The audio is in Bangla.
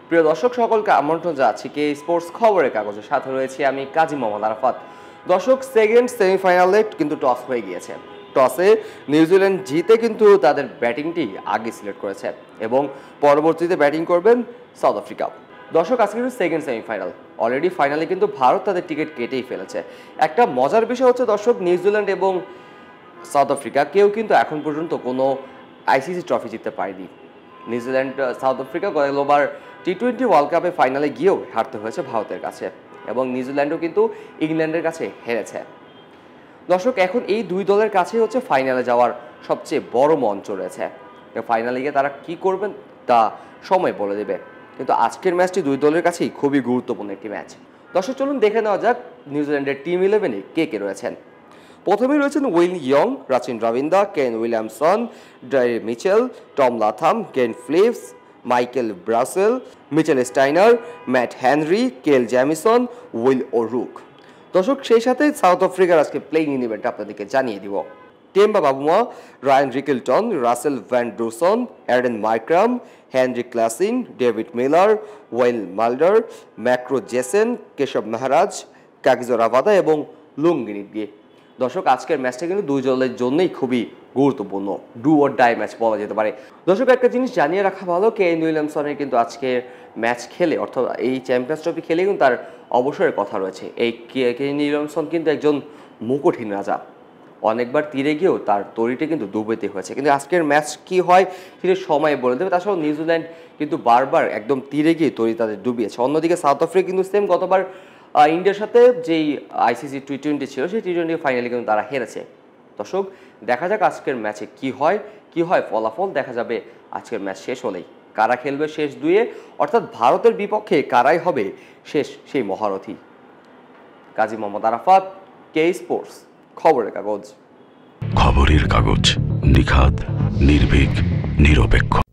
প্রিয় দর্শক সকলকে আমন্ত্রণ জানাচ্ছি কে স্পোর্টস খবরের কাগজের সাথে রয়েছি আমি কাজী মোহাম্মদ আরাফাত। দর্শক সেকেন্ড সেমিফাইনালে কিন্তু টস হয়ে গিয়েছে। টসে নিউজিল্যান্ড জিতে কিন্তু তাদের ব্যাটিংটি আগে সিলেক্ট করেছে এবং পরবর্তীতে ব্যাটিং করবেন সাউথ আফ্রিকা। দর্শক আজকে কিন্তু সেকেন্ড সেমিফাইনাল, অলরেডি ফাইনালে কিন্তু ভারত তাদের টিকিট কেটেই ফেলেছে। একটা মজার বিষয় হচ্ছে দর্শক, নিউজিল্যান্ড এবং সাউথ আফ্রিকা কেউ কিন্তু এখন পর্যন্ত কোনো আইসিসি ট্রফি জিততে পারেনি। নিউজিল্যান্ড সাউথ আফ্রিকা গতবার টি-20 ওয়ার্ল্ড কাপে ফাইনালে গিয়েও হারতে হয়েছে ভারতের কাছে এবং নিউজিল্যান্ডও কিন্তু ইংল্যান্ডের কাছে হেরেছে। দর্শক এখন এই দুই দলের কাছেই হচ্ছে ফাইনালে যাওয়ার সবচেয়ে বড় মঞ্চ রয়েছে। ফাইনালে গিয়ে তারা কি করবেন তা সময় বলে দেবে, কিন্তু আজকের ম্যাচটি দুই দলের কাছেই খুবই গুরুত্বপূর্ণ একটি ম্যাচ। দর্শক চলুন দেখে নেওয়া যাক নিউজিল্যান্ডের টিম 11-এ কে কে রয়েছেন। প্রথমেই রয়েছেন will young, Rachin Ravindra, Kane Williamson, Daryl Mitchell, Tom Latham, Glenn Phillips, Michael Bracewell, Mitchell Santner, Matt Henry, Kyle Jamieson, Will O'Rourke. দর্শক সেই সাথে সাউথ আফ্রিকার আজকে প্লেইং ইভেন্ট আপনাদেরকে জানিয়ে দিব। Temba Bavuma, Ryan Rickelton, Rassie van Dussen, Aiden Markram, Heinrich Klaasen, David Miller, Wiaan Mulder, ম্যাক্রো Jansen, Keshav Maharaj, Kagiso Rabada এবং লুঙ্গিনিগে। দর্শক আজকের ম্যাচটা কিন্তু দুই দলের জন্যই খুবই গুরুত্বপূর্ণ, ডু অর ডাই ম্যাচ বলা যেতে পারে। দর্শক একটা জিনিস জানিয়ে রাখা ভালো, কেন উইলিয়ামসনের কিন্তু আজকে ম্যাচ খেলে অর্থাৎ এই চ্যাম্পিয়ন্স ট্রফি খেলে কিন্তু তার অবসরের কথা রয়েছে। এই কেন উইলিয়ামসন কিন্তু একজন মুকুটহীন রাজা, অনেকবার তীরে গিয়েও তার তরিটা কিন্তু ডুবেতে হয়েছে, কিন্তু আজকের ম্যাচ কি হয় সেটা সময় বলে দেবে। তাছাড়াও নিউজিল্যান্ড কিন্তু বারবার একদম তীরে গিয়ে তরি তাদের ডুবিয়েছে। অন্যদিকে সাউথ আফ্রিকা কিন্তু সেম গতবার ইন্ডিয়ার সাথে যেই আইসিসি টি-20 ছিল সেই টি-20 ফাইনালে কিন্তু তারা হেরেছে। দর্শক দেখা যাক আজকের ম্যাচে কি হয় ফলাফল দেখা যাবে আজকের ম্যাচ শেষ হলেই। কারা খেলবে শেষ দুয়ে, অর্থাৎ ভারতের বিপক্ষে কারাই হবে শেষ সেই মহারথী। কাজী মোহাম্মদ আরাফাত, কে স্পোর্টস খবরের কাগজ। খবরের কাগজ, নিখাত, নির্ভীক, নিরপেক্ষ।